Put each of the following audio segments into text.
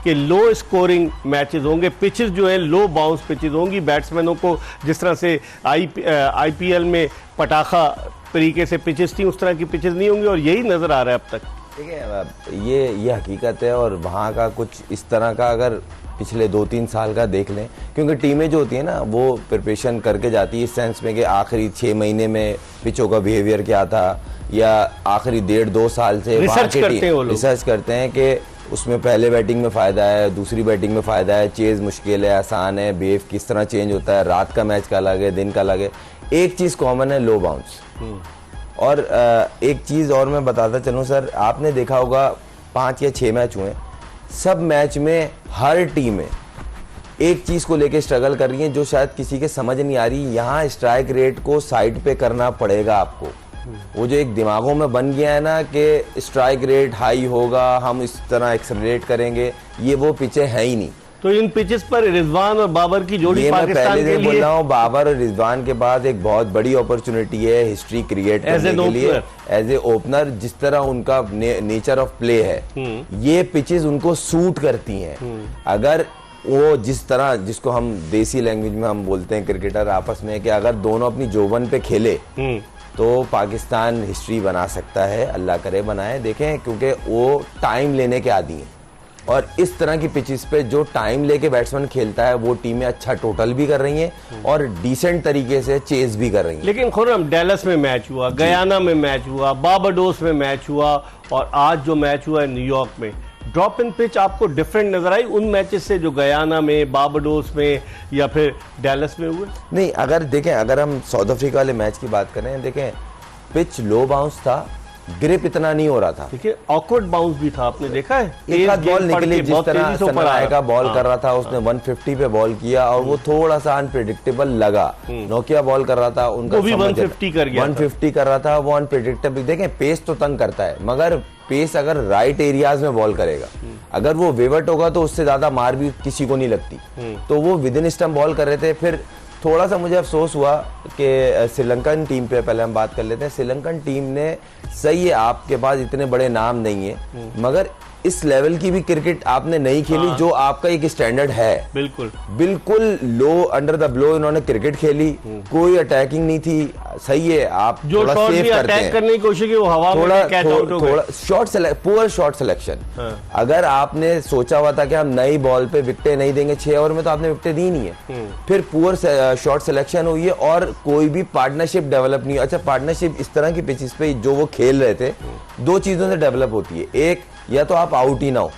कि low scoring matches होंगे, pitches जो है लो बाउंस पिचेस होंगी, बैट्समैनों को जिस तरह से आईपीएल में पटाखा तरीके से पिचेस थी उस तरह की पिचेस नहीं होंगी, और यही नज़र आ रहा है अब तक। देखिए ये हकीकत है, और वहाँ का कुछ इस तरह का अगर पिछले 2-3 साल का देख लें, क्योंकि टीमें जो होती है ना वो प्रिपरेशन करके जाती है इस सेंस में कि आखिरी 6 महीने में पिचों का बिहेवियर क्या था, या आखिरी 1.5-2 साल से रिसर्च करते हैं कि उसमें पहले बैटिंग में फ़ायदा है, दूसरी बैटिंग में फ़ायदा है, चेज़ मुश्किल है, आसान है, बिहेव किस तरह चेंज होता है, रात का मैच का अलग है, दिन का अलग है। एक चीज़ कॉमन है, लो बाउंस। और एक चीज़ और मैं बताता चलूँ सर, आपने देखा होगा 5 या 6 मैच हुए, सब मैच में हर टीमें एक चीज़ को लेके स्ट्रगल कर रही हैं जो शायद किसी के समझ नहीं आ रही। यहाँ स्ट्राइक रेट को साइड पे करना पड़ेगा आपको। वो जो एक दिमागों में बन गया है ना कि स्ट्राइक रेट हाई होगा, हम इस तरह एक्सेलरेट करेंगे, ये वो पिचे है ही नहीं। तो इन पिचेस पर रिजवान और बाबर की जोड़ी पाकिस्तान के लिए, बोल रहा हूँ, बाबर और रिजवान के बाद एक बहुत बड़ी अपॉर्चुनिटी है हिस्ट्री क्रिएट करने के लिए एज ए ओपनर। जिस तरह उनका नेचर ऑफ प्ले है, ये पिचेस उनको सूट करती हैं। अगर वो जिस तरह, जिसको हम देसी लैंग्वेज में हम बोलते हैं क्रिकेटर आपस में, कि अगर दोनों अपनी जोबन पे खेले तो पाकिस्तान हिस्ट्री बना सकता है, अल्लाह करे बनाए। देखें, क्योंकि वो टाइम लेने के आदी हैं, और इस तरह की पिचेस पे जो टाइम लेके बैट्समैन खेलता है वो टीमें अच्छा टोटल भी कर रही हैं और डिसेंट तरीके से चेस भी कर रही हैं। लेकिन खुर्रम, डेलस में मैच हुआ, गयाना में मैच हुआ, बारबाडोस में मैच हुआ, और आज जो मैच हुआ है न्यूयॉर्क में, ड्रॉप इन पिच आपको डिफरेंट नजर आई उन मैचेस से जो गयाना में, बारबाडोस में या फिर डेलस में हुए? नहीं, अगर देखें, अगर हम साउथ अफ्रीका वाले मैच की बात करें, देखें पिच लो बाउंस था, ग्रिप इतना नहीं हो रहा था। देखिए ऑकवर्ड बाउंस भी था, आपने देखा है, एक आध बॉल निकली, जिस तरह सनराय का बॉल कर रहा था उसने 150 पे बॉल किया, और वो थोड़ा सा अनप्रेडिक्टेबल लगा। नोकिया बॉल कर रहा था, उनका भी 150 कर गया, 150 कर रहा था, वो अनप्रेडिक्टेबल। देखें, पेस तो तंग करता है, मगर पेस अगर राइट एरियाज में बॉल करेगा, अगर वो वेवर्ट होगा तो उससे ज्यादा मार भी किसी को नहीं लगती। तो वो विद इन स्टंप बॉल कर रहे थे। फिर थोड़ा सा मुझे अफसोस हुआ कि श्रीलंकन टीम पे पहले हम बात कर लेते हैं। श्रीलंकन टीम ने, सही है आपके पास इतने बड़े नाम नहीं है, मगर इस लेवल की भी क्रिकेट आपने नहीं खेली जो आपका एक स्टैंडर्ड है। बिल्कुल लो अंडर द ब्लो इन्होंने क्रिकेट खेली, कोई अटैकिंग नहीं थी। सही है, आप जो थोड़ा सेव करते हैं, करने की कोशिश की, वो हवा में कैच आउट हो गया। Poor shot selection. अगर आपने सोचा हुआ था कि हम नई बॉल पे विकेटें नहीं देंगे 6 ओवर में, तो आपने विकेटें दी नहीं है। फिर पुअर शॉट सिलेक्शन हुई है, और कोई भी पार्टनरशिप डेवलप नहीं हुई। अच्छा, पार्टनरशिप इस तरह की पिचेस पे जो वो खेल रहे थे, 2 चीजों से डेवलप होती है। एक, या तो आप आउट ही ना हो,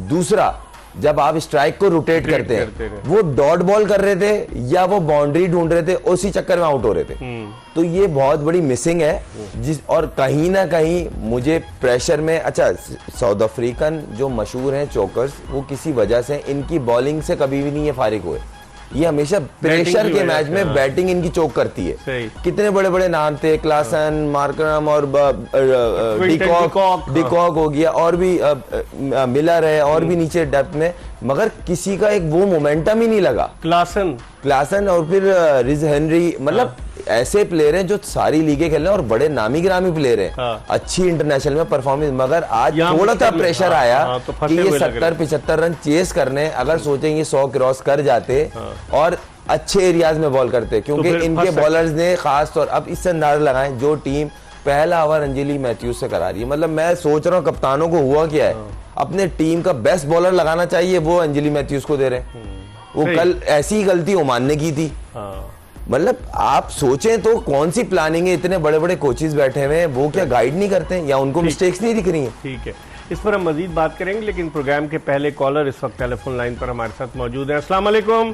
दूसरा जब आप स्ट्राइक को रोटेट करते हैं, वो डॉट बॉल कर रहे थे या वो बाउंड्री ढूंढ रहे थे, उसी चक्कर में आउट हो रहे थे। तो ये बहुत बड़ी मिसिंग है, और कहीं ना कहीं मुझे प्रेशर में, अच्छा साउथ अफ्रीकन जो मशहूर हैं चोकर्स, वो किसी वजह से इनकी बॉलिंग से कभी भी नहीं ये फारिग हुए। ये हमेशा प्रेशर के मैच में बैटिंग इनकी चोक करती है। कितने बड़े बड़े नाम थे, क्लासन, मार्करम और डिकॉक हो गया, और भी मिलर है, और भी नीचे डेप्थ में, मगर किसी का एक वो मोमेंटम ही नहीं लगा। क्लासन और फिर रिज हेनरी, मतलब ऐसे प्लेयर हैं जो सारी लीगें खेल रहे हैं और बड़े नामी गिरामी प्लेयर हैं, अच्छी इंटरनेशनल में परफॉर्मेंस। मगर आज थोड़ा सा प्रेशर आया कि ये 70-75 रन चेस करने, अगर सोचेंगे 100 क्रॉस कर जाते और अच्छे एरियाज में बॉल करते, क्योंकि इनके बॉलर्स ने खास तौर, अब इससे अंदाजा लगाएं, जो टीम पहला ओवर अंजलि मैथ्यूज से करा रही है, मतलब मैं सोच रहा हूँ कप्तानों को हुआ क्या है, अपने टीम का बेस्ट बॉलर लगाना चाहिए, वो अंजलि मैथ्यूज को दे रहे। वो कल ऐसी ही गलती ओमान ने की थी। मतलब आप सोचें तो कौन सी प्लानिंग है, इतने बड़े बड़े कोचेस बैठे हुए हैं, वो क्या गाइड नहीं करते हैं, या उनको मिस्टेक्स नहीं दिख रही हैं? ठीक है, इस पर हम मजीद बात करेंगे, लेकिन प्रोग्राम के पहले कॉलर इस वक्त टेलीफोन लाइन पर हमारे साथ मौजूद है। अस्सलाम वालेकुम।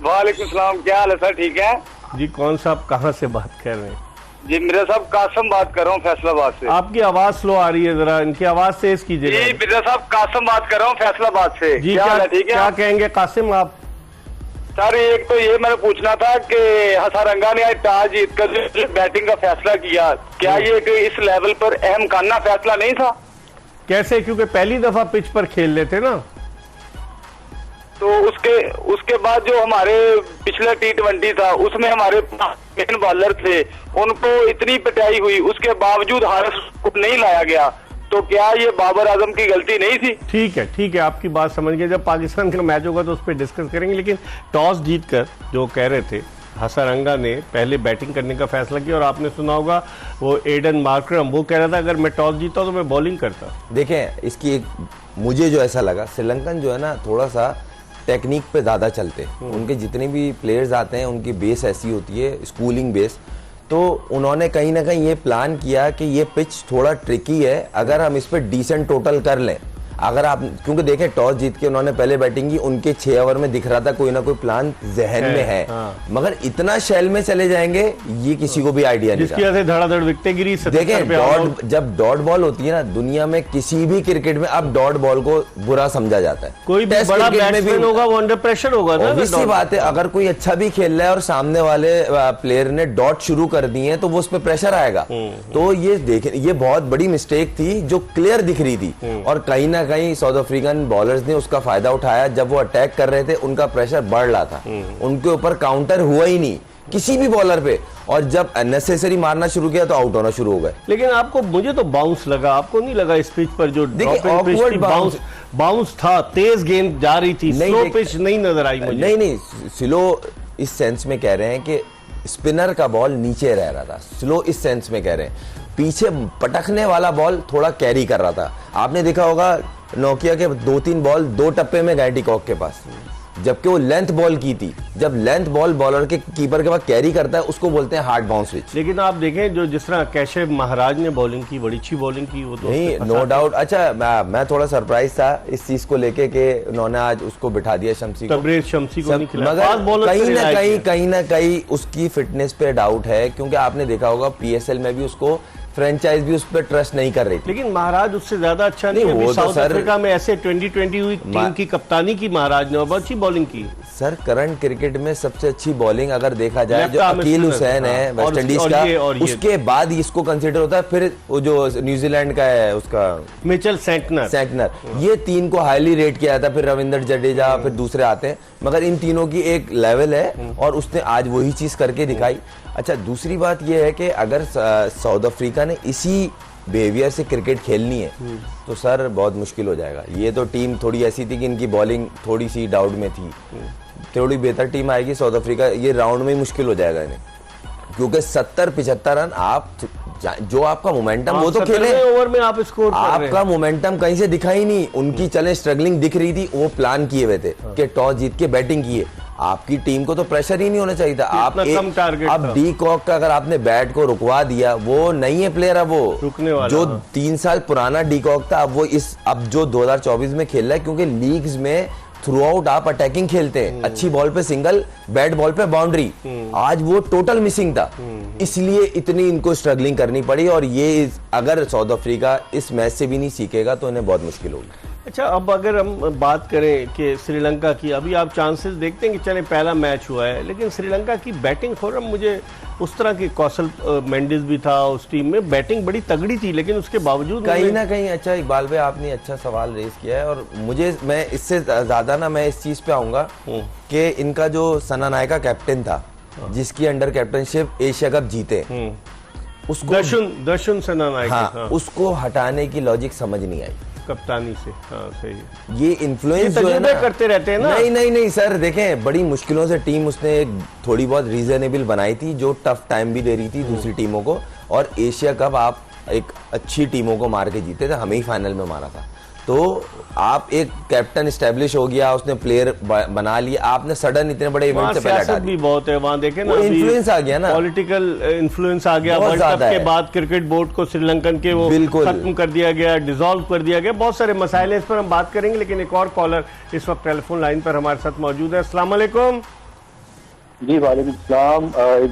वालेकुम सलाम, क्या हाल है सर? ठीक है जी। कौन सा, आप कहाँ से बात कर रहे हैं? जी मिर्जा साहब, कासिम बात कर रहा हूँ फैसलाबाद से। आपकी आवाज स्लो आ रही है, जरा इनकी आवाज तेज कीजिए। जी मिर्जा साहब, कासिम बात कर रहा हूँ फैसलाबाद से। जी, क्या क्या कहेंगे कासिम आप? सर एक तो ये मैंने पूछना था कि हसारंगा ने आज टॉस जीतकर बैटिंग का फैसला किया, क्या ये इस लेवल पर अहम खाना फैसला नहीं था? कैसे? क्योंकि पहली दफा पिच पर खेल रहे थे ना, तो उसके बाद जो हमारे पिछले T20 था, उसमें हमारे मेन बॉलर थे, उनको इतनी पिटाई हुई, उसके बावजूद हारिस को नहीं लाया गया। तो क्या ये बाबर आजम की गलती नहीं थी? ठीक है, आपकी बात समझ गए। जब पाकिस्तान का मैच होगा तो उस पर डिस्कस करेंगे, लेकिन टॉस जीतकर जो कह रहे थे हसरंगा ने पहले बैटिंग करने का फैसला किया, और आपने सुना होगा वो एडन मार्करम, वो कह रहा था अगर मैं टॉस जीता तो मैं बॉलिंग करता। देखें, इसकी एक मुझे जो ऐसा लगा, श्रीलंकन जो है ना थोड़ा सा टेक्निक पे ज़्यादा चलते हैं। उनके जितने भी प्लेयर्स आते हैं उनकी बेस ऐसी होती है, स्कूलिंग बेस। तो उन्होंने कहीं ना कहीं ये प्लान किया कि ये पिच थोड़ा ट्रिकी है, अगर हम इस पर डिसेंट टोटल कर लें, अगर आप, क्योंकि देखें टॉस जीत के उन्होंने पहले बैटिंग की, उनके 6 ओवर में दिख रहा था कोई ना कोई प्लान जहन में है। हाँ। मगर इतना शैल में चले जाएंगे ये किसी को भी आइडिया नहीं था। जिसकी वजह से धड़ाधड़ विकेटें गिरी। देखें, जब डॉट बॉल होती है ना, दुनिया में किसी भी क्रिकेट में अब डॉट बॉल को बुरा समझा जाता है। कोई भी बड़ा बैट्समैन होगा वो अंडर प्रेशर होगा ना। इसी बात है, अगर कोई अच्छा भी खेल रहा है और सामने वाले प्लेयर ने डॉट शुरू कर दिए हैं तो वो उस पर प्रेशर आएगा। तो ये देखें, ये बहुत बड़ी मिस्टेक थी जो क्लियर दिख रही थी, और कहीं ना कहीं साउथ अफ्रीकन बॉलर्स ने उसका फायदा उठाया। जब वो अटैक कर रहे थे उनका प्रेशर बढ़ रहा था, उनके ऊपर काउंटर हुआ ही नहीं किसी भी बॉलर पे, और जब अननेसेसरी मारना शुरू किया तो आउट होना शुरू हो गए। लेकिन आपको, मुझे तो बाउंस लगा, आपको नहीं लगा इस पिच पर जो ड्रॉपिंग पिच थी, बाउंस था, तेज गेंद जा रही थी, स्लो पिच नहीं नजर आई मुझे। नहीं, स्लो इस सेंस में कह रहे हैं कि स्पिनर का बॉल नीचे रह रहा था, स्लो इस सेंस में कह रहे हैं, पीछे पटकने वाला बॉल थोड़ा कैरी कर रहा था। आपने देखा होगा नोकिया के 2-3 बॉल 2 टप्पे में गए डिकॉक के पास, जबकि वो लेंथ बॉल की थी। जब लेंथ बॉल बॉलर के कीपर के पास कैरी करता है उसको बोलते हैं हार्ड बाउंस पिच। लेकिन आप देखें जो जिस तरह कैशव महाराज ने बॉलिंग की, बड़ी अच्छी बॉलिंग की, वो तो नहीं, नो डाउट। अच्छा, मैं थोड़ा सरप्राइज था इस चीज को लेके कि उन्होंने आज उसको बिठा दिया शम्सी को, तबरेज शम्सी को नहीं खिलाया। मगर कहीं ना कहीं उसकी फिटनेस पे डाउट है, क्योंकि आपने देखा होगा पीएसएल में भी उसको फ्रेंचाइज भी उस पर ट्रस्ट नहीं कर रही थी। लेकिन महाराज उससे ज्यादा अच्छा नहीं, वो साउथ अफ्रीका में ऐसे 2020 हुई टीम की कप्तानी की महाराज ने, बहुत अच्छी बॉलिंग की। सर, करंट क्रिकेट में सबसे अच्छी बॉलिंग अगर देखा जाए जो अकील हुसैन है वेस्ट इंडीज का, उसके बाद इसको कंसीडर होता है। फिर वो जो न्यूजीलैंड का है उसका मिचेल सेंटनर, ये 3 को हाईली रेट किया था, फिर रविंद्र जडेजा, फिर दूसरे आते हैं, मगर इन तीनों की एक लेवल है और उसने आज वही चीज करके दिखाई। अच्छा, दूसरी बात यह है कि अगर साउथ अफ्रीका ने इसी बिहेवियर से क्रिकेट खेलनी है तो सर बहुत मुश्किल हो जाएगा। ये तो टीम थोड़ी ऐसी थी कि इनकी बॉलिंग थोड़ी सी डाउट में थी, थोड़ी बेहतर टीम आएगी साउथ अफ्रीका, ये राउंड में ही मुश्किल हो जाएगा इन्हें, क्योंकि 70-75 रन आप जो आपका मोमेंटम वो तो खेले ओवर में आप स्कोर कर रहे हैं, आपका मोमेंटम कहीं से दिखा ही नहीं। उनकी चले स्ट्रगलिंग दिख रही थी, वो प्लान किए हुए थे कि टॉस जीत के बैटिंग किए। आपकी टीम को तो प्रेशर ही नहीं होना चाहिए था। आप कम टारगेट अब डी कॉक का अगर आपने बैट को रुकवा दिया, वो नहीं है प्लेयर, अब वो रुकने वाला, जो 3 साल पुराना डी कॉक था, अब वो अब जो 2024 में खेल रहा है, क्योंकि लीग्स में थ्रू आउट आप अटैकिंग खेलते हैं, अच्छी बॉल पे सिंगल, बैड बॉल पे बाउंड्री, आज वो टोटल मिसिंग था, इसलिए इतनी इनको स्ट्रगलिंग करनी पड़ी। और ये अगर साउथ अफ्रीका इस मैच से भी नहीं सीखेगा तो इन्हें बहुत मुश्किल होगी। अच्छा, अब अगर हम बात करें कि श्रीलंका की, अभी आप चांसेस देखते हैं कि चले पहला मैच हुआ है, लेकिन श्रीलंका की बैटिंग थोड़ा, मुझे उस तरह की, कौशल मेंडिस भी था उस टीम में, बैटिंग बड़ी तगड़ी थी, लेकिन उसके बावजूद कहीं ना कहीं, अच्छा इकबाल भाई आपने अच्छा सवाल रेज किया है, और मैं इससे ज्यादा ना मैं इस चीज पे आऊंगा कि इनका जो सना नायका कैप्टन था, जिसकी अंडर कैप्टनशिप एशिया कप जीते, उसको दर्शन सना नायका, उसको हटाने की लॉजिक समझ नहीं आई कप्तानी से। हाँ, सही है। ये इन्फ्लुएंस जो है ना करते रहते हैं ना। नहीं सर, देखें बड़ी मुश्किलों से टीम उसने थोड़ी बहुत रीजनेबल बनाई थी, जो टफ टाइम भी दे रही थी दूसरी टीमों को, और एशिया कप आप एक अच्छी टीमों को मार के जीते थे, हमें ही फाइनल में मारा था। तो आप एक कैप्टन स्टैब्लिश हो गया, उसने प्लेयर बना लिया, आपने सडन इतने बड़े इवेंट से पहले हटा भी बहुत है वहाँ, देखे ना, इन्फ्लुएंस आ गया ना, पॉलिटिकल इन्फ्लुएंस आ गया। वर्ल्ड कप के बाद क्रिकेट बोर्ड को श्रीलंकन के वो खत्म कर दिया गया, डिसॉल्व कर दिया गया, बहुत सारे मसाइल है, इस पर हम बात करेंगे। लेकिन एक और कॉलर इस वक्त टेलीफोन लाइन पर हमारे साथ मौजूद है। अस्सलाम वालेकुम। जी वालेकुम सलाम।